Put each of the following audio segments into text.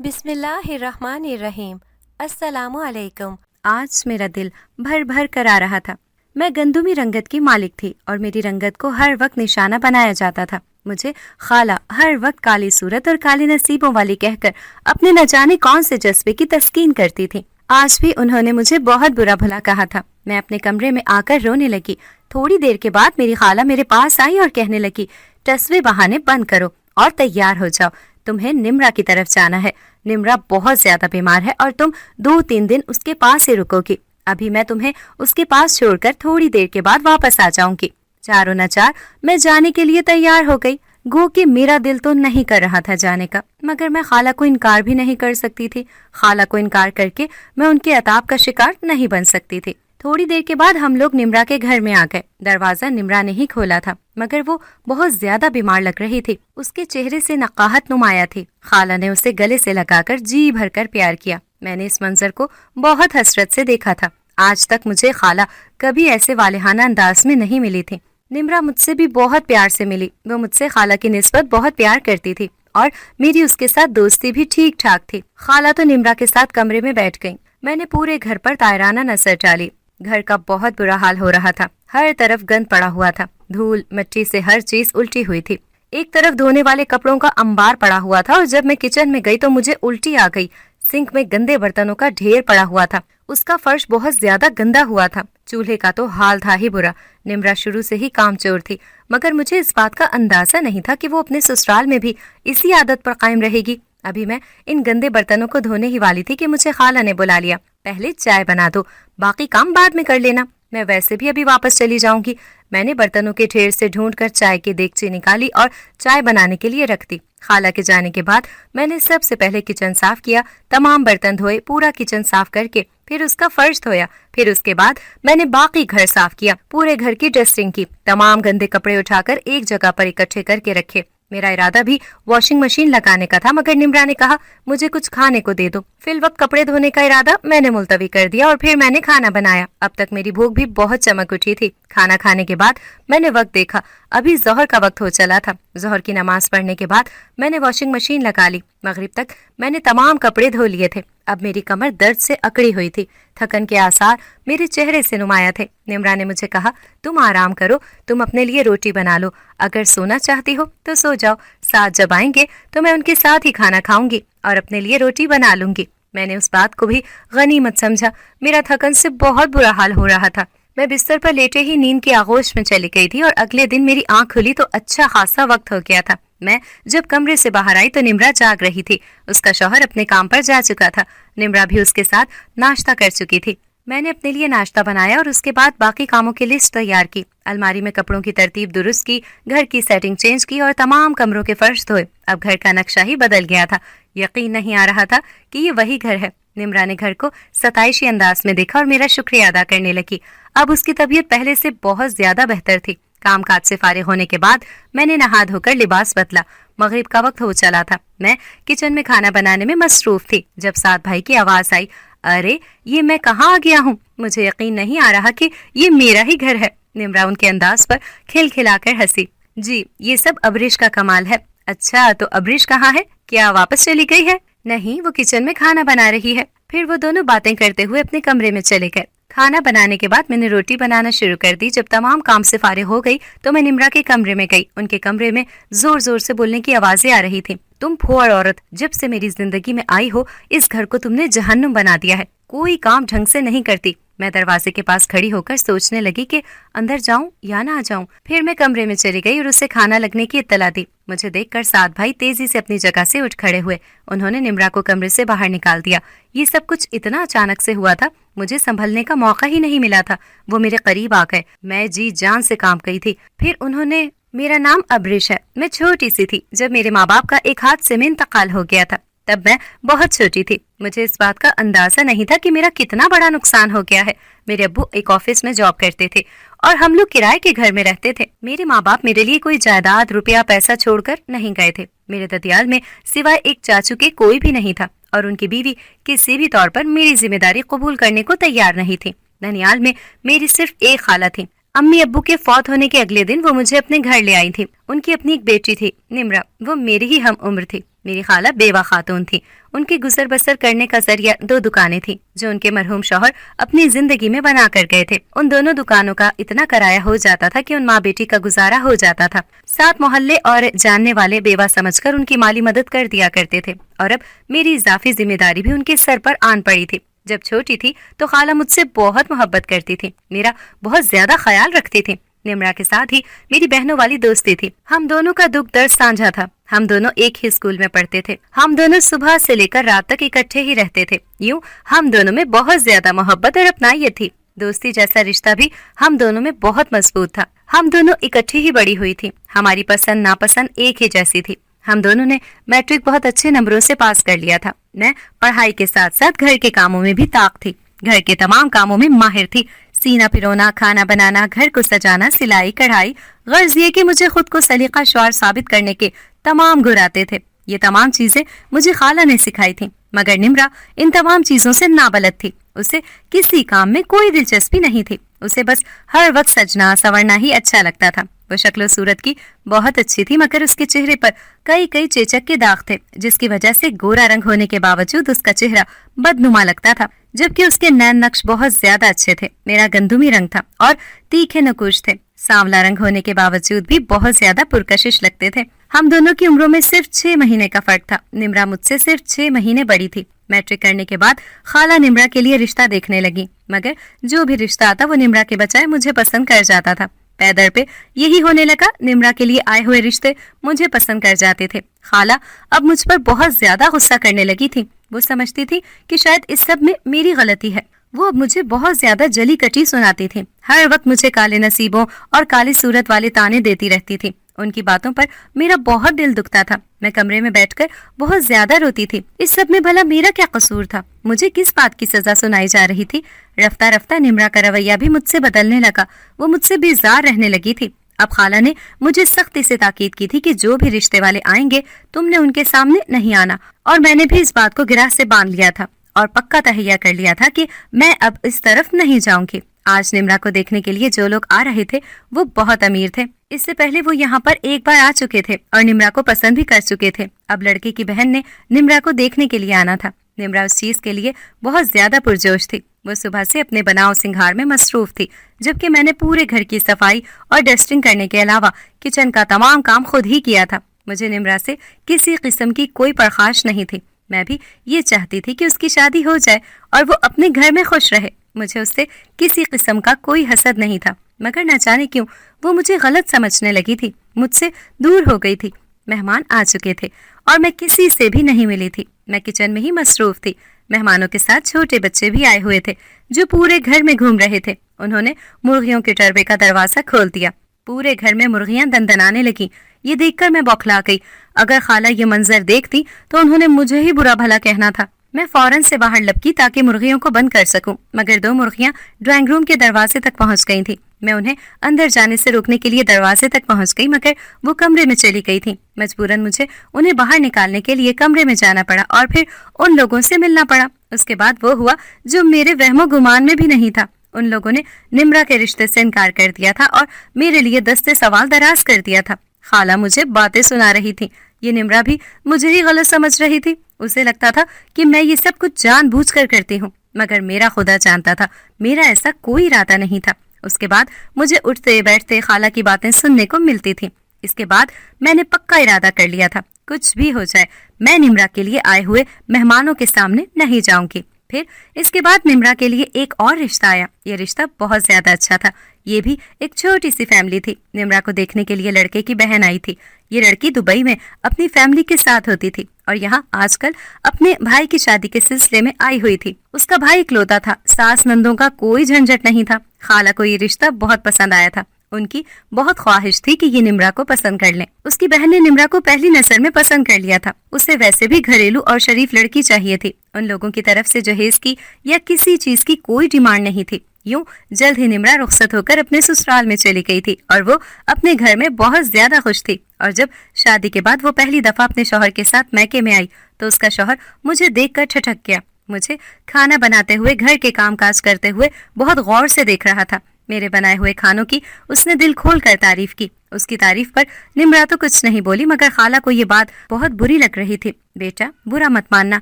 بسم اللہ الرحمن الرحیم۔ السلام علیکم۔ آج میرا دل بھر بھر کر آ رہا تھا۔ میں گندمی رنگت کی مالک تھی اور میری رنگت کو ہر وقت نشانہ بنایا جاتا تھا۔ مجھے خالہ ہر وقت کالی صورت اور کالی نصیبوں والی کہہ کر اپنے نہ جانے کون سے جذبے کی تسکین کرتی تھی۔ آج بھی انہوں نے مجھے بہت برا بھلا کہا تھا۔ میں اپنے کمرے میں آ کر رونے لگی۔ تھوڑی دیر کے بعد میری خالہ میرے پاس آئی اور کہنے لگی، ٹسوے بہانے بند کرو اور تیار ہو جاؤ، تمہیں نمرا کی طرف جانا ہے۔ نمرا بہت زیادہ بیمار ہے اور تم 2-3 دن اس کے پاس ہی رکو گی۔ ابھی میں تمہیں اس کے پاس چھوڑ کر تھوڑی دیر کے بعد واپس آ جاؤں گی۔ چاروں نہ چار میں جانے کے لیے تیار ہو گئی۔ گو کہ میرا دل تو نہیں کر رہا تھا جانے کا، مگر میں خالہ کو انکار بھی نہیں کر سکتی تھی۔ خالہ کو انکار کر کے میں ان کے عتاب کا شکار نہیں بن سکتی تھی۔ تھوڑی دیر کے بعد ہم لوگ نمرا کے گھر میں آ گئے۔ دروازہ نمرا نے ہی کھولا تھا، مگر وہ بہت زیادہ بیمار لگ رہی تھی۔ اس کے چہرے سے نقاہت نمایاں تھی۔ خالہ نے اسے گلے سے لگا کر جی بھر کر پیار کیا۔ میں نے اس منظر کو بہت حسرت سے دیکھا تھا۔ آج تک مجھے خالہ کبھی ایسے والہانہ انداز میں نہیں ملی تھی۔ نمرا مجھ سے بھی بہت پیار سے ملی۔ وہ مجھ سے خالہ کی نسبت بہت پیار کرتی تھی اور میری اس کے ساتھ دوستی بھی ٹھیک ٹھاک تھی۔ خالہ تو نمرا کے ساتھ کمرے میں بیٹھ گئیں۔ میں نے پورے گھر پر طائرانہ نظر ڈالی۔ گھر کا بہت برا حال ہو رہا تھا۔ ہر طرف گند پڑا ہوا تھا، دھول مٹی سے ہر چیز الٹی ہوئی تھی۔ ایک طرف دھونے والے کپڑوں کا انبار پڑا ہوا تھا اور جب میں کچن میں گئی تو مجھے الٹی آ گئی۔ سنک میں گندے برتنوں کا ڈھیر پڑا ہوا تھا۔ اس کا فرش بہت زیادہ گندا ہوا تھا۔ چولہے کا تو حال تھا ہی برا۔ نمرا شروع سے ہی کام چور تھی، مگر مجھے اس بات کا اندازہ نہیں تھا کہ وہ اپنے سسرال میں بھی اسی عادت پر قائم رہے گی۔ ابھی میں ان گندے برتنوں کو دھونے ہی والی تھی کہ مجھے خالہ نے بلا لیا۔ پہلے چائے بنا دو، باقی کام بعد میں کر لینا، میں ویسے بھی ابھی واپس چلی جاؤں گی۔ میں نے برتنوں کے ڈھیر سے ڈھونڈ کر چائے کی دیگچی نکالی اور چائے بنانے کے لیے رکھ دی۔ خالہ کے جانے کے بعد میں نے سب سے پہلے کچن صاف کیا، تمام برتن دھوئے، پورا کچن صاف کر کے پھر اس کا فرش دھویا۔ پھر اس کے بعد میں نے باقی گھر صاف کیا، پورے گھر کی ڈسٹنگ کی، تمام گندے کپڑے اٹھا کر ایک جگہ پر اکٹھے کر کے رکھے۔ میرا ارادہ بھی واشنگ مشین لگانے کا تھا، مگر نمرا نے کہا مجھے کچھ کھانے کو دے دو۔ فی الوقت کپڑے دھونے کا ارادہ میں نے ملتوی کر دیا اور پھر میں نے کھانا بنایا۔ اب تک میری بھوک بھی بہت چمک اٹھی تھی۔ کھانا کھانے کے بعد میں نے وقت دیکھا، ابھی ظہر کا وقت ہو چلا تھا۔ ظہر کی نماز پڑھنے کے بعد میں نے واشنگ مشین لگا لی۔ مغرب تک میں نے تمام کپڑے دھو لیے تھے۔ اب میری کمر درد سے اکڑی ہوئی تھی، تھکن کے آثار میرے چہرے سے نمایاں تھے۔ نمرا نے مجھے کہا تم آرام کرو، تم اپنے لیے روٹی بنا لو، اگر سونا چاہتی ہو تو سو جاؤ، ساتھ جب آئیں گے تو میں ان کے ساتھ ہی کھانا کھاؤں گی اور اپنے لیے روٹی بنا لوں گی۔ میں نے اس بات کو بھی غنیمت سمجھا۔ میرا تھکن سے بہت برا حال ہو رہا تھا۔ میں بستر پر لیٹے ہی نیند کی آغوش میں چلی گئی تھی اور اگلے دن میری آنکھ کھلی تو اچھا خاصا وقت ہو گیا تھا۔ میں جب کمرے سے باہر آئی تو نمرا جاگ رہی تھی۔ اس کا شوہر اپنے کام پر جا چکا تھا۔ نمرا بھی اس کے ساتھ ناشتہ کر چکی تھی۔ میں نے اپنے لیے ناشتہ بنایا اور اس کے بعد باقی کاموں کی لسٹ تیار کی۔ الماری میں کپڑوں کی ترتیب درست کی، گھر کی سیٹنگ چینج کی اور تمام کمروں کے فرش دھوئے۔ اب گھر کا نقشہ ہی بدل گیا تھا۔ یقین نہیں آ رہا تھا کہ یہ وہی گھر ہے۔ نمرا نے گھر کو ستائشی انداز میں دیکھا اور میرا شکریہ ادا کرنے لگی۔ اب اس کی طبیعت پہلے سے بہت زیادہ بہتر تھی۔ کام کاج سے فارغ ہونے کے بعد میں نے نہا دھو کر لباس بدلا۔ مغرب کا وقت ہو چلا تھا۔ میں کچن میں کھانا بنانے میں مصروف تھی جب سعد بھائی کی آواز آئی، ارے یہ میں کہاں آ گیا ہوں؟ مجھے یقین نہیں آ رہا کہ یہ میرا ہی گھر ہے۔ نمرا ان کے انداز پر کھل کھلا کر ہنسی، جی یہ سب ابریش کا کمال ہے۔ اچھا تو ابریش کہاں ہے؟ کیا واپس چلی گئی ہے؟ نہیں، وہ کچن میں کھانا بنا رہی ہے۔ پھر وہ دونوں باتیں کرتے ہوئے اپنے کمرے میں چلے گئے۔ کھانا بنانے کے بعد میں نے روٹی بنانا شروع کر دی۔ جب تمام کام سے فارغ ہو گئی تو میں نمرا کے کمرے میں گئی۔ ان کے کمرے میں زور زور سے بولنے کی آوازیں آ رہی تھیں۔ تم پھوڑ عورت، جب سے میری زندگی میں آئی ہو اس گھر کو تم نے جہنم بنا دیا ہے، کوئی کام ڈھنگ سے نہیں کرتی۔ میں دروازے کے پاس کھڑی ہو کر سوچنے لگی کہ اندر جاؤں یا نہ جاؤں۔ پھر میں کمرے میں چلی گئی اور اسے کھانا لگنے کی اطلاع دی۔ مجھے دیکھ کر سعد بھائی تیزی سے اپنی جگہ سے اٹھ کھڑے ہوئے۔ انہوں نے نمرا کو کمرے سے باہر نکال دیا۔ یہ سب کچھ اتنا اچانک سے ہوا تھا، مجھے سنبھلنے کا موقع ہی نہیں ملا تھا۔ وہ میرے قریب آ گئے، میں جی جان سے کام گئی تھی۔ پھر انہوں نے، میرا نام ابریش ہے، میں چھوٹی سی تھی جب میرے ماں باپ کا ایک حادثے میں انتقال ہو گیا تھا۔ تب میں بہت چھوٹی تھی، مجھے اس بات کا اندازہ نہیں تھا کہ میرا کتنا بڑا نقصان ہو گیا ہے۔ میرے ابو ایک آفس میں جاب کرتے تھے اور ہم لوگ کرائے کے گھر میں رہتے تھے۔ میرے ماں باپ میرے لیے کوئی جائیداد، روپیہ، پیسہ چھوڑ کر نہیں گئے تھے۔ میرے ددیال میں سوائے ایک چاچو کے کوئی بھی نہیں تھا اور ان کی بیوی کسی بھی طور پر میری ذمہ داری قبول کرنے کو تیار نہیں تھی۔ ننیال میں میری صرف ایک خالہ تھی۔ امی ابو کے فوت ہونے کے اگلے دن وہ مجھے اپنے گھر لے آئی تھی۔ ان کی اپنی ایک بیٹی تھی، نمرا، وہ میری ہی ہم عمر تھی۔ میری خالہ بیوہ خاتون تھی. ان کی گزر بسر کرنے کا ذریعہ 2 دکانیں تھیں جو ان کے مرحوم شوہر اپنی زندگی میں بنا کر گئے تھے. ان دونوں دکانوں کا اتنا کرایہ ہو جاتا تھا کہ ان ماں بیٹی کا گزارا ہو جاتا تھا. 7 محلے اور جاننے والے بیوہ سمجھ کر ان کی مالی مدد کر دیا کرتے تھے اور اب میری اضافی ذمہ داری بھی ان کے سر پر آن پڑی تھی. جب چھوٹی تھی تو خالہ مجھ سے بہت محبت کرتی تھی, میرا بہت زیادہ خیال رکھتی تھی. نمرا کے ساتھ ہی میری بہنوں والی دوستی تھی. ہم دونوں کا دکھ درد سانجھا تھا. ہم دونوں ایک ہی اسکول میں پڑھتے تھے. ہم دونوں صبح سے لے کر رات تک اکٹھے ہی رہتے تھے. یوں ہم دونوں میں بہت زیادہ محبت اور اپنائیت تھی. دوستی جیسا رشتہ بھی ہم دونوں میں بہت مضبوط تھا. ہم دونوں اکٹھی ہی بڑی ہوئی تھی. ہماری پسند ناپسند ایک ہی جیسی تھی. ہم دونوں نے میٹرک بہت اچھے نمبروں سے پاس کر لیا تھا. میں پڑھائی کے ساتھ ساتھ گھر کے کاموں میں بھی طاق تھی. گھر کے تمام کاموں میں ماہر تھی. سینہ پرونا, کھانا بنانا, گھر کو سجانا, سلائی کڑھائی. غرض یہ کہ مجھے خود کو سلیقہ شعار ثابت کرنے کے تمام گر آتے تھے. یہ تمام چیزیں مجھے خالہ نے سکھائی تھیں. مگر نمرا ان تمام چیزوں سے نابلد تھی. اسے کسی کام میں کوئی دلچسپی نہیں تھی. اسے بس ہر وقت سجنا سورنا ہی اچھا لگتا تھا. وہ شکل و صورت کی بہت اچھی تھی مگر اس کے چہرے پر کئی چیچک کے داغ تھے جس کی وجہ سے گورا رنگ ہونے کے باوجود اس کا چہرہ بدنما لگتا تھا, جبکہ اس کے نین نقش بہت زیادہ اچھے تھے. میرا گندمی رنگ تھا اور تیکھے نقوش تھے. سانولا رنگ ہونے کے باوجود بھی بہت زیادہ پرکشش لگتے تھے. ہم دونوں کی عمروں میں صرف 6 مہینے کا فرق تھا. نمرا مجھ سے صرف 6 مہینے بڑی تھی. میٹرک کرنے کے بعد خالہ نمرا کے لیے رشتہ دیکھنے لگی, مگر جو بھی رشتہ آتا وہ نمرا کے بجائے مجھے پسند کر جاتا تھا. پیدر پہ یہی ہونے لگا. نمرا کے لیے آئے ہوئے رشتے مجھے پسند کر جاتے تھے. خالہ اب مجھ پر بہت زیادہ غصہ کرنے لگی تھی. وہ سمجھتی تھی کہ شاید اس سب میں میری غلطی ہے. وہ اب مجھے بہت زیادہ جلی کٹی سناتی تھی. ہر وقت مجھے کالے نصیبوں اور کالی صورت والے تانے دیتی رہتی تھی. ان کی باتوں پر میرا بہت دل دکھتا تھا. میں کمرے میں بیٹھ کر بہت زیادہ روتی تھی. اس سب میں بھلا میرا کیا قصور تھا؟ مجھے کس بات کی سزا سنائی جا رہی تھی؟ رفتہ رفتہ نمرا کا رویہ بھی مجھ سے بدلنے لگا. وہ مجھ سے بیزار رہنے لگی تھی. اب خالہ نے مجھے سختی سے تاکید کی تھی کہ جو بھی رشتے والے آئیں گے تم نے ان کے سامنے نہیں آنا, اور میں نے بھی اس بات کو گرہ سے باندھ لیا تھا اور پکا تہیہ کر لیا تھا کہ میں اب اس طرف نہیں جاؤں گی. آج نمرا کو دیکھنے کے لیے جو لوگ آ رہے تھے وہ بہت امیر تھے. اس سے پہلے وہ یہاں پر ایک بار آ چکے تھے اور نمرا کو پسند بھی کر چکے تھے. اب لڑکے کی بہن نے نمرا کو دیکھنے کے لیے آنا تھا. نمرا اس چیز کے لیے بہت زیادہ پرجوش تھی. وہ صبح سے اپنے بناؤ سنگھار میں مصروف تھی, جبکہ میں نے پورے گھر کی صفائی اور ڈسٹنگ کرنے کے علاوہ کچن کا تمام کام خود ہی کیا تھا. مجھے نمرا سے کسی قسم کی کوئی پرخاش نہیں تھی. میں بھی یہ چاہتی تھی کہ اس کی شادی ہو جائے اور وہ اپنے گھر میں خوش رہے. مجھے اس سے کسی قسم کا کوئی حسد نہیں تھا, مگر نہ جانے کیوں وہ مجھے غلط سمجھنے لگی تھی. مجھ سے دور ہو گئی تھی. مہمان آ چکے تھے اور میں کسی سے بھی نہیں ملی تھی. میں کچن میں ہی مصروف تھی. مہمانوں کے ساتھ چھوٹے بچے بھی آئے ہوئے تھے جو پورے گھر میں گھوم رہے تھے. انہوں نے مرغیوں کے ٹربے کا دروازہ کھول دیا. پورے گھر میں مرغیاں دندنانے لگیں. یہ دیکھ کر میں بوکھلا گئی. اگر خالہ یہ منظر دیکھتی تو انہوں نے مجھے ہی برا بھلا کہنا تھا. میں فوراً سے باہر لپکی تاکہ مرغیوں کو بند کر سکوں, مگر 2 مرغیاں ڈرائنگ روم کے دروازے تک پہنچ گئی تھیں. میں انہیں اندر جانے سے روکنے کے لیے دروازے تک پہنچ گئی, مگر وہ کمرے میں چلی گئی تھیں. مجبوراً مجھے انہیں باہر نکالنے کے لیے کمرے میں جانا پڑا اور پھر ان لوگوں سے ملنا پڑا. اس کے بعد وہ ہوا جو میرے وہم و گمان میں بھی نہیں تھا. ان لوگوں نے نمرا کے رشتے سے انکار کر دیا تھا اور میرے لیے دستے سوال دراز کر دیا تھا. خالہ مجھے باتیں سنا رہی تھی. یہ نمرا بھی مجھے ہی غلط سمجھ رہی تھی. اسے لگتا تھا کہ میں یہ سب کچھ جان بوجھ کر کرتی ہوں, مگر میرا خدا جانتا تھا میرا ایسا کوئی ارادہ نہیں تھا. اس کے بعد مجھے اٹھتے بیٹھتے خالہ کی باتیں سننے کو ملتی تھیں. اس کے بعد میں نے پکا ارادہ کر لیا تھا, کچھ بھی ہو جائے میں نمرا کے لیے آئے ہوئے مہمانوں کے سامنے نہیں جاؤں گی. پھر اس کے بعد نمرا کے لیے ایک اور رشتہ آیا. یہ رشتہ بہت زیادہ اچھا تھا. یہ بھی ایک چھوٹی سی فیملی تھی. نمرا کو دیکھنے کے لیے لڑکے کی بہن آئی تھی. یہ لڑکی دبئی میں اپنی فیملی کے ساتھ ہوتی تھی اور یہاں آج کل اپنے بھائی کی شادی کے سلسلے میں آئی ہوئی تھی. اس کا بھائی اکلوتا تھا. ساس نندوں کا کوئی جھنجٹ نہیں تھا. خالہ کو یہ رشتہ بہت پسند آیا تھا. ان کی بہت خواہش تھی کہ یہ نمرا کو پسند کر لیں. اس کی بہن نے نمرا کو پہلی نظر میں پسند کر لیا تھا. اسے ویسے بھی گھریلو اور شریف لڑکی چاہیے تھی. ان لوگوں کی طرف سے جہیز کی یا کسی چیز کی کوئی ڈیمانڈ نہیں تھی. یوں جلد ہی نمرا رخصت ہو کر اپنے سسرال میں چلی گئی تھی اور وہ اپنے گھر میں بہت زیادہ خوش تھی. اور جب شادی کے بعد وہ پہلی دفعہ اپنے شوہر کے ساتھ میکے میں آئی تو اس کا شوہر مجھے دیکھ کر ٹھٹک گیا. مجھے کھانا بناتے ہوئے گھر کے کام کاج کرتے ہوئے بہت غور سے دیکھ رہا تھا. میرے بنائے ہوئے کھانوں کی اس نے دل کھول کر تعریف کی۔ اس کی تعریف پر نمرا تو کچھ نہیں بولی، مگر خالہ کو یہ بات بہت بری لگ رہی تھی۔ بیٹا برا مت ماننا،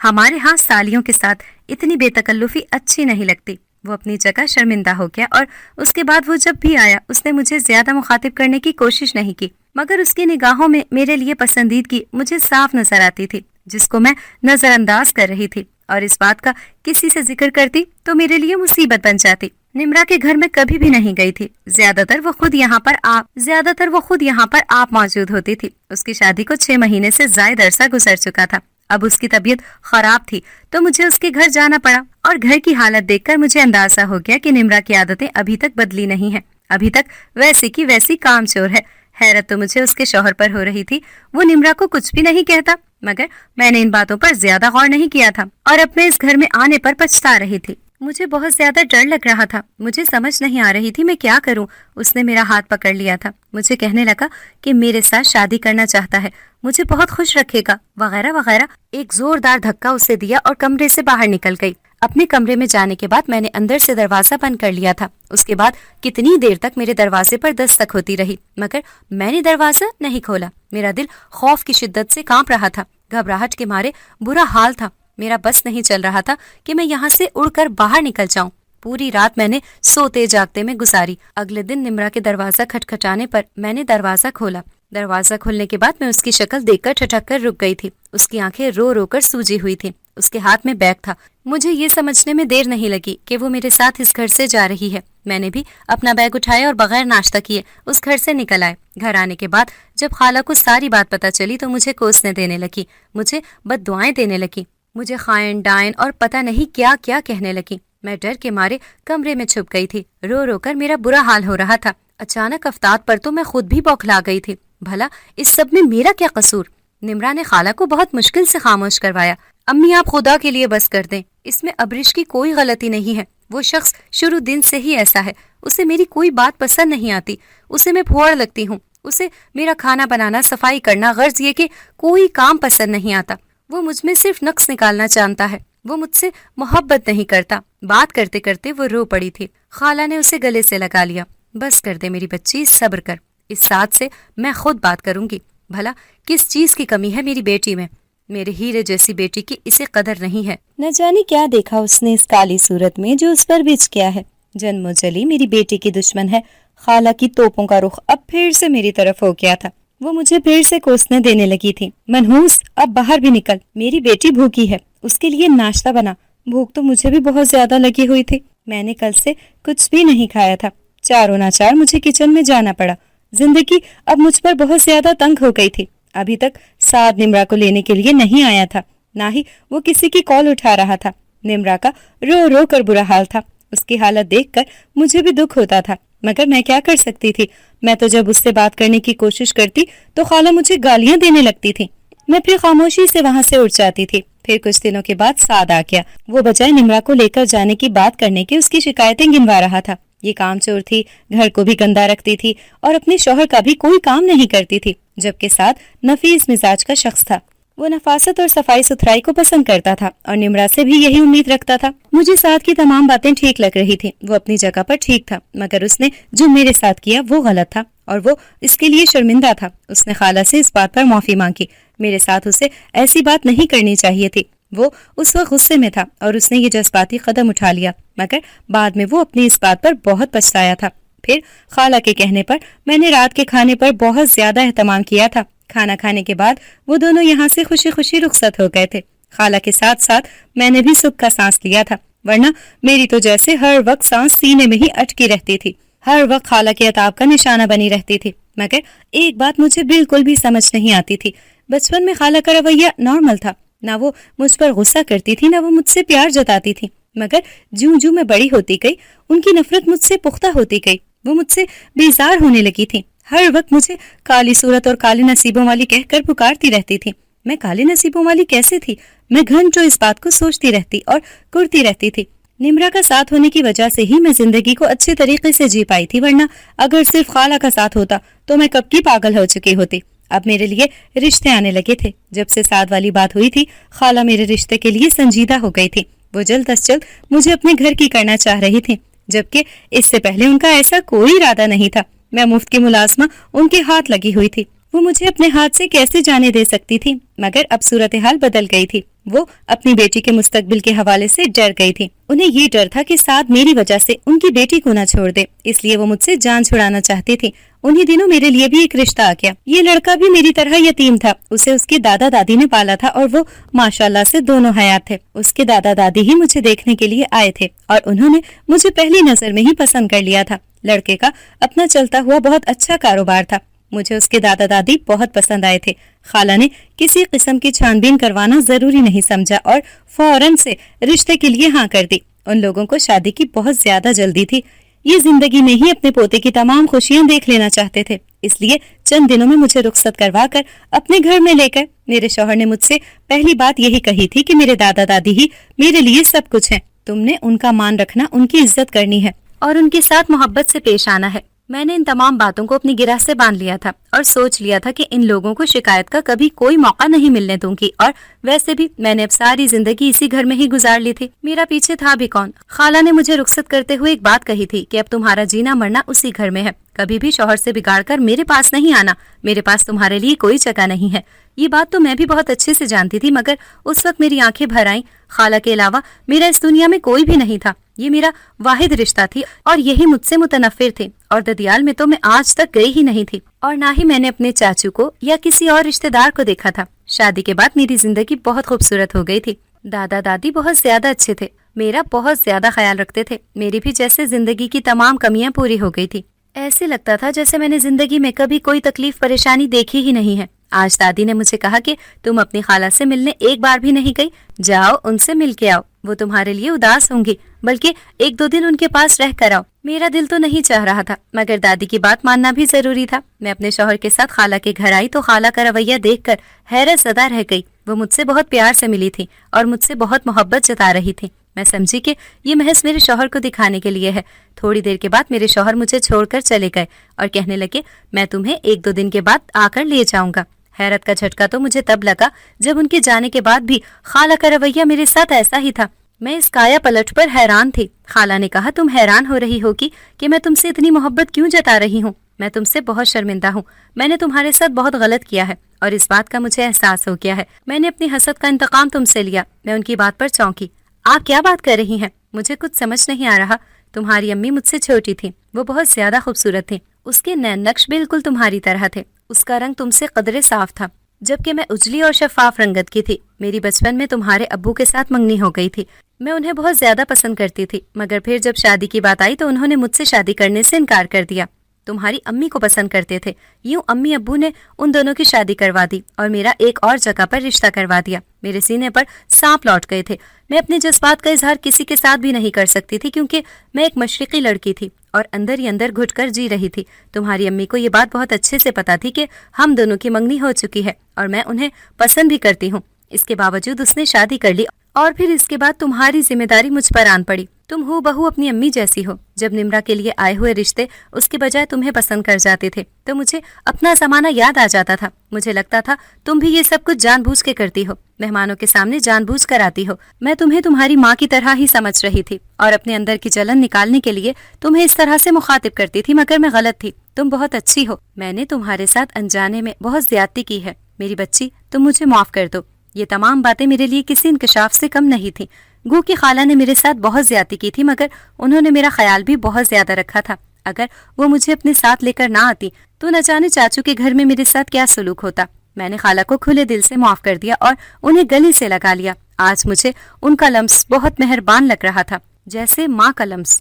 ہمارے ہاں سالیوں کے ساتھ اتنی بے تکلفی اچھی نہیں لگتی۔ وہ اپنی جگہ شرمندہ ہو گیا، اور اس کے بعد وہ جب بھی آیا اس نے مجھے زیادہ مخاطب کرنے کی کوشش نہیں کی، مگر اس کی نگاہوں میں میرے لیے پسندیدگی مجھے صاف نظر آتی تھی، جس کو میں نظر انداز کر رہی تھی، اور اس بات کا کسی سے ذکر کرتی تو میرے لیے مصیبت بن جاتی۔ نمرا کے گھر میں کبھی بھی نہیں گئی تھی، زیادہ تر وہ خود یہاں پر آپ موجود ہوتی تھی۔ اس کی شادی کو 6 مہینے سے زائد عرصہ گزر چکا تھا۔ اب اس کی طبیعت خراب تھی تو مجھے اس کے گھر جانا پڑا، اور گھر کی حالت دیکھ کر مجھے اندازہ ہو گیا کہ نمرا کی عادتیں ابھی تک بدلی نہیں ہیں، ابھی تک ویسی کی ویسی کام چور ہے۔ حیرت تو مجھے اس کے شوہر پر ہو رہی تھی، وہ نمرا کو کچھ بھی نہیں کہتا، مگر میں نے ان باتوں پر زیادہ غور نہیں کیا تھا، اور اپنے اس گھر میں آنے پر پچھتا رہی تھی۔ مجھے بہت زیادہ ڈر لگ رہا تھا، مجھے سمجھ نہیں آ رہی تھی میں کیا کروں۔ اس نے میرا ہاتھ پکڑ لیا تھا، مجھے کہنے لگا کہ میرے ساتھ شادی کرنا چاہتا ہے، مجھے بہت خوش رکھے گا، وغیرہ وغیرہ۔ ایک زوردار دھکا اسے دیا اور کمرے سے باہر نکل گئی۔ اپنے کمرے میں جانے کے بعد میں نے اندر سے دروازہ بند کر لیا تھا۔ اس کے بعد کتنی دیر تک میرے دروازے پر دستک ہوتی رہی، مگر میں نے دروازہ نہیں کھولا۔ میرا دل خوف کی شدت سے کانپ رہا تھا، گھبراہٹ کے مارے برا حال تھا۔ میرا بس نہیں چل رہا تھا کہ میں یہاں سے اڑ کر باہر نکل جاؤں۔ پوری رات میں نے سوتے جاگتے میں گزاری۔ اگلے دن نمرا کے دروازہ کھٹکھٹانے پر میں نے دروازہ کھولا۔ دروازہ کھولنے کے بعد میں اس کی شکل دیکھ کر ٹھٹک کر رک گئی تھی۔ اس کی آنکھیں رو رو کر سوجی ہوئی تھیں، اس کے ہاتھ میں بیگ تھا۔ مجھے یہ سمجھنے میں دیر نہیں لگی کہ وہ میرے ساتھ اس گھر سے جا رہی ہے۔ میں نے بھی اپنا بیگ اٹھایا اور بغیر ناشتہ کیے اس گھر سے نکل آئے۔ گھر آنے کے بعد جب خالہ کو ساری بات پتہ چلی تو مجھے کوسنے دینے لگی، مجھے بد دعائیں دینے لگی، مجھے خائن ڈائن اور پتہ نہیں کیا کیا کہنے لگی۔ میں ڈر کے مارے کمرے میں چھپ گئی تھی، رو رو کر میرا برا حال ہو رہا تھا۔ اچانک افتاد پر تو میں خود بھی بوکھلا گئی تھی، بھلا اس سب میں میرا کیا قصور؟ نمرا نے خالہ کو بہت مشکل سے خاموش کروایا۔ امی آپ خدا کے لیے بس کر دیں، اس میں ابرش کی کوئی غلطی نہیں ہے، وہ شخص شروع دن سے ہی ایسا ہے، اسے میری کوئی بات پسند نہیں آتی، اسے میں پھوڑ لگتی ہوں، اسے میرا کھانا بنانا صفائی کرنا، غرض یہ کہ کوئی کام پسند نہیں آتا، وہ مجھ میں صرف نقص نکالنا جانتا ہے، وہ مجھ سے محبت نہیں کرتا۔ بات کرتے کرتے وہ رو پڑی تھی۔ خالہ نے اسے گلے سے لگا لیا۔ بس کر دے میری بچی، صبر کر، اس ساتھ سے میں خود بات کروں گی، بھلا کس چیز کی کمی ہے میری بیٹی میں؟ میرے ہیرے جیسی بیٹی کی اسے قدر نہیں ہے۔ نہ جانے کیا دیکھا اس نے اس کالی صورت میں جو اس پر بچ گیا ہے۔ جنم و جلی میری بیٹی کی دشمن ہے۔ خالہ کی توپوں کا رخ اب پھر سے میری طرف ہو گیا تھا، وہ مجھے پھر سے کوسنے دینے لگی تھی۔ منحوس، اب باہر بھی نکل، میری بیٹی بھوکی ہے، اس کے لیے ناشتہ بنا۔ بھوک تو مجھے بھی بہت زیادہ لگی ہوئی تھی، میں نے کل سے کچھ بھی نہیں کھایا تھا۔ چاروں ناچار مجھے کچن میں جانا پڑا۔ زندگی اب مجھ پر بہت زیادہ تنگ ہو گئی تھی۔ ابھی تک سعد نمرا کو لینے کے لیے نہیں آیا تھا، نہ ہی وہ کسی کی کال اٹھا رہا تھا۔ نمرا کا رو رو کر برا حال تھا، اس کی حالت دیکھ کر مجھے بھی دکھ ہوتا تھا، مگر میں کیا کر سکتی تھی؟ میں تو جب اس سے بات کرنے کی کوشش کرتی تو خالہ مجھے گالیاں دینے لگتی تھی، میں پھر خاموشی سے وہاں سے اٹھ جاتی تھی۔ پھر کچھ دنوں کے بعد سعد آ گیا۔ وہ بجائے نمرا کو لے کر جانے کی بات کرنے کے اس کی شکایتیں گنوا رہا تھا۔ یہ کام چور تھی، گھر کو بھی گندا رکھتی تھی، اور اپنے شوہر کا بھی کوئی کام نہیں کرتی تھی، جبکہ سعد نفیس مزاج کا شخص تھا۔ وہ نفاست اور صفائی ستھرائی کو پسند کرتا تھا اور نمرا سے بھی یہی امید رکھتا تھا۔ مجھے سعد کی تمام باتیں ٹھیک لگ رہی تھی، وہ اپنی جگہ پر ٹھیک تھا، مگر اس نے جو میرے ساتھ کیا وہ غلط تھا، اور وہ اس کے لیے شرمندہ تھا۔ اس نے خالہ سے اس بات پر معافی مانگی۔ میرے ساتھ اسے ایسی بات نہیں کرنی چاہیے تھی۔ وہ اس وقت غصے میں تھا اور اس نے یہ جذباتی قدم اٹھا لیا، مگر بعد میں وہ اپنی اس بات پر بہت پچھتایا تھا۔ پھر خالہ کے کہنے پر میں نے رات کے کھانے پر بہت زیادہ اہتمام کیا تھا۔ کھانا کھانے کے بعد وہ دونوں یہاں سے خوشی خوشی رخصت ہو گئے تھے۔ خالہ کے ساتھ ساتھ میں نے بھی سکھ کا سانس لیا تھا، ورنہ میری تو جیسے ہر وقت سانس سینے میں ہی اٹکی رہتی تھی، ہر وقت خالہ کے عتاب کا نشانہ بنی رہتی تھی۔ مگر ایک بات مجھے بالکل بھی سمجھ نہیں آتی تھی، بچپن میں خالہ کا رویہ نارمل تھا، نہ وہ مجھ پر غصہ کرتی تھی، نہ وہ مجھ سے پیار جتاتی تھی، مگر جوں جوں میں بڑی ہوتی گئی ان کی نفرت مجھ سے پختہ ہوتی گئی، وہ مجھ سے بیزار ہونے لگی تھی، ہر وقت مجھے کالی صورت اور کالے نصیبوں والی کہہ کر پکارتی رہتی تھی۔ میں کالے نصیبوں والی کیسے تھی؟ میں گھنٹوں اس بات کو سوچتی رہتی اور کرتی رہتی تھی۔ نمرا کا ساتھ ہونے کی وجہ سے ہی میں زندگی کو اچھے طریقے سے جی پائی تھی، ورنہ اگر صرف خالہ کا ساتھ ہوتا تو میں کب کی پاگل ہو چکی ہوتی۔ اب میرے لیے رشتے آنے لگے تھے۔ جب سے سعد والی بات ہوئی تھی، خالہ میرے رشتے کے لیے سنجیدہ ہو گئی تھی۔ وہ جلد از جلد مجھے اپنے گھر کی کرنا چاہ رہی تھی۔ جبکہ اس سے پہلے ان کا ایسا کوئی ارادہ نہیں تھا۔ میں مفت کی ملازمہ ان کے ہاتھ لگی ہوئی تھی، وہ مجھے اپنے ہاتھ سے کیسے جانے دے سکتی تھی؟ مگر اب صورتحال بدل گئی تھی۔ وہ اپنی بیٹی کے مستقبل کے حوالے سے ڈر گئی تھی۔ انہیں یہ ڈر تھا کہ ساتھ میری وجہ سے ان کی بیٹی کو نہ چھوڑ دے، اس لیے وہ مجھ سے جان چھڑانا چاہتی تھی۔ انہی دنوں میرے لیے بھی ایک رشتہ آ گیا۔ یہ لڑکا بھی میری طرح یتیم تھا، اسے اس کے دادا دادی نے پالا تھا اور وہ ماشاءاللہ سے دونوں حیات تھے۔ اس کے دادا دادی ہی مجھے دیکھنے کے لیے آئے تھے اور انہوں نے مجھے پہلی نظر میں ہی پسند کر لیا تھا۔ لڑکے کا اپنا چلتا ہوا بہت اچھا کاروبار تھا۔ مجھے اس کے دادا دادی بہت پسند آئے تھے۔ خالہ نے کسی قسم کی چھان بین کروانا ضروری نہیں سمجھا اور فوراً سے رشتے کے لیے ہاں کر دی۔ ان لوگوں کو شادی کی بہت زیادہ جلدی تھی، یہ زندگی میں ہی اپنے پوتے کی تمام خوشیاں دیکھ لینا چاہتے تھے، اس لیے چند دنوں میں مجھے رخصت کروا کر اپنے گھر میں لے کر میرے شوہر نے مجھ سے پہلی بات یہی کہی تھی کہ میرے دادا دادی ہی میرے لیے سب کچھ ہیں، تم نے ان کا مان رکھنا، ان کی عزت کرنی ہے اور ان کے ساتھ محبت سے پیش آنا ہے۔ میں نے ان تمام باتوں کو اپنی گرہ سے باندھ لیا تھا اور سوچ لیا تھا کہ ان لوگوں کو شکایت کا کبھی کوئی موقع نہیں ملنے دوں گی، اور ویسے بھی میں نے اب ساری زندگی اسی گھر میں ہی گزار لی تھی، میرا پیچھے تھا بھی کون۔ خالہ نے مجھے رخصت کرتے ہوئے ایک بات کہی تھی کہ اب تمہارا جینا مرنا اسی گھر میں ہے، کبھی بھی شوہر سے بگاڑ کر میرے پاس نہیں آنا، میرے پاس تمہارے لیے کوئی جگہ نہیں ہے۔ یہ بات تو میں بھی بہت اچھے سے جانتی تھی، مگر اس وقت میری آنکھیں بھر آئیں۔ خالہ کے علاوہ میرا اس دنیا میں کوئی بھی نہیں تھا، یہ میرا واحد رشتہ تھی اور یہی مجھ سے متنفر تھے، اور ددیال میں تو میں آج تک گئی ہی نہیں تھی اور نہ ہی میں نے اپنے چاچو کو یا کسی اور رشتہ دار کو دیکھا تھا۔ شادی کے بعد میری زندگی بہت خوبصورت ہو گئی تھی۔ دادا دادی بہت زیادہ اچھے تھے، میرا بہت زیادہ خیال رکھتے تھے، میری بھی جیسے زندگی کی تمام کمیاں پوری ہو گئی تھی۔ ایسے لگتا تھا جیسے میں نے زندگی میں کبھی کوئی تکلیف پریشانی دیکھی ہی نہیں ہے۔ آج دادی نے مجھے کہا کہ تم اپنی خالہ سے ملنے ایک بار بھی نہیں گئی، جاؤ ان سے مل کے آؤ، وہ تمہارے لیے اداس ہوں گی، بلکہ ایک دو دن ان کے پاس رہ کر آؤ۔ میرا دل تو نہیں چاہ رہا تھا، مگر دادی کی بات ماننا بھی ضروری تھا۔ میں اپنے شوہر کے ساتھ خالہ کے گھر آئی تو خالہ کا رویہ دیکھ کر حیرت زدہ رہ گئی۔ وہ مجھ سے بہت پیار سے ملی تھی اور مجھ سے بہت محبت جتا رہی تھی۔ میں سمجھی کہ یہ محض میرے شوہر کو دکھانے کے لیے ہے۔ تھوڑی دیر کے بعد میرے شوہر مجھے چھوڑ کر چلے گئے اور کہنے لگے میں تمہیں ایک دو دن کے بعد آ کر لے جاؤں گا۔ حیرت کا جھٹکا تو مجھے تب لگا جب ان کے جانے کے بعد بھی خالہ کا رویہ میرے ساتھ ایسا ہی تھا۔ میں اس کایا پلٹ پر حیران تھی۔ خالہ نے کہا تم حیران ہو رہی ہو کہ میں تم سے اتنی محبت کیوں جتا رہی ہوں؟ میں تم سے بہت شرمندہ ہوں، میں نے تمہارے ساتھ بہت غلط کیا ہے اور اس بات کا مجھے احساس ہو گیا ہے۔ میں نے اپنی حسد کا انتقام تم سے لیا۔ میں ان کی بات پر چونکی۔ آپ کیا بات کر رہی ہیں؟ مجھے کچھ سمجھ نہیں آ رہا۔ تمہاری امی مجھ سے چھوٹی تھی، وہ بہت زیادہ خوبصورت تھی، اس کے نین نقش بالکل تمہاری طرح تھے، اس کا رنگ تم سے قدرے صاف تھا، جبکہ میں اجلی اور شفاف رنگت کی تھی۔ میری بچپن میں تمہارے ابو کے ساتھ منگنی ہو گئی تھی، میں انہیں بہت زیادہ پسند کرتی تھی، مگر پھر جب شادی کی بات آئی تو انہوں نے مجھ سے شادی کرنے سے انکار کر دیا۔ تمہاری امی کو پسند کرتے تھے، یوں امی ابو نے ان دونوں کی شادی کروا دی اور میرا ایک اور جگہ پر رشتہ کروا دیا۔ میرے سینے پر سانپ لوٹ گئے تھے۔ میں اپنے جذبات کا اظہار کسی کے ساتھ بھی نہیں کر سکتی تھی کیونکہ میں ایک مشرقی لڑکی تھی اور اندر ہی اندر گھٹ کر جی رہی تھی۔ تمہاری امی کو یہ بات بہت اچھے سے پتا تھی کہ ہم دونوں کی منگنی ہو چکی ہے اور میں انہیں پسند بھی کرتی ہوں۔ اس کے باوجود اس نے شادی کر لی اور پھر اس کے بعد تمہاری ذمہ داری مجھ پر آن پڑی۔ تم ہو بہو اپنی امی جیسی ہو۔ جب نمرا کے لیے آئے ہوئے رشتے اس کے بجائے تمہیں پسند کر جاتے تھے تو مجھے اپنا زمانہ یاد آ جاتا تھا۔ مجھے لگتا تھا تم بھی یہ سب کچھ جان بوجھ کے کرتی ہو، مہمانوں کے سامنے جان بوجھ کر آتی ہو۔ میں تمہیں تمہاری ماں کی طرح ہی سمجھ رہی تھی اور اپنے اندر کی جلن نکالنے کے لیے تمہیں اس طرح سے مخاطب کرتی تھی، مگر میں غلط تھی۔ تم بہت اچھی ہو، میں نے تمہارے ساتھ انجانے میں بہت زیادتی کی ہے، میری بچی تم مجھے معاف کر دو۔ یہ تمام باتیں میرے لیے کسی انکشاف سے کم نہیں تھی۔ گو کہ خالہ نے میرے ساتھ بہت زیادتی کی تھی، مگر انہوں نے میرا خیال بھی بہت زیادہ رکھا تھا۔ اگر وہ مجھے اپنے ساتھ لے کر نہ آتی تو نہ جانے چاچو کے گھر میں میرے ساتھ کیا سلوک ہوتا۔ میں نے خالہ کو کھلے دل سے معاف کر دیا اور انہیں گلے سے لگا لیا۔ آج مجھے ان کا لمس بہت مہربان لگ رہا تھا، جیسے ماں کا لمس۔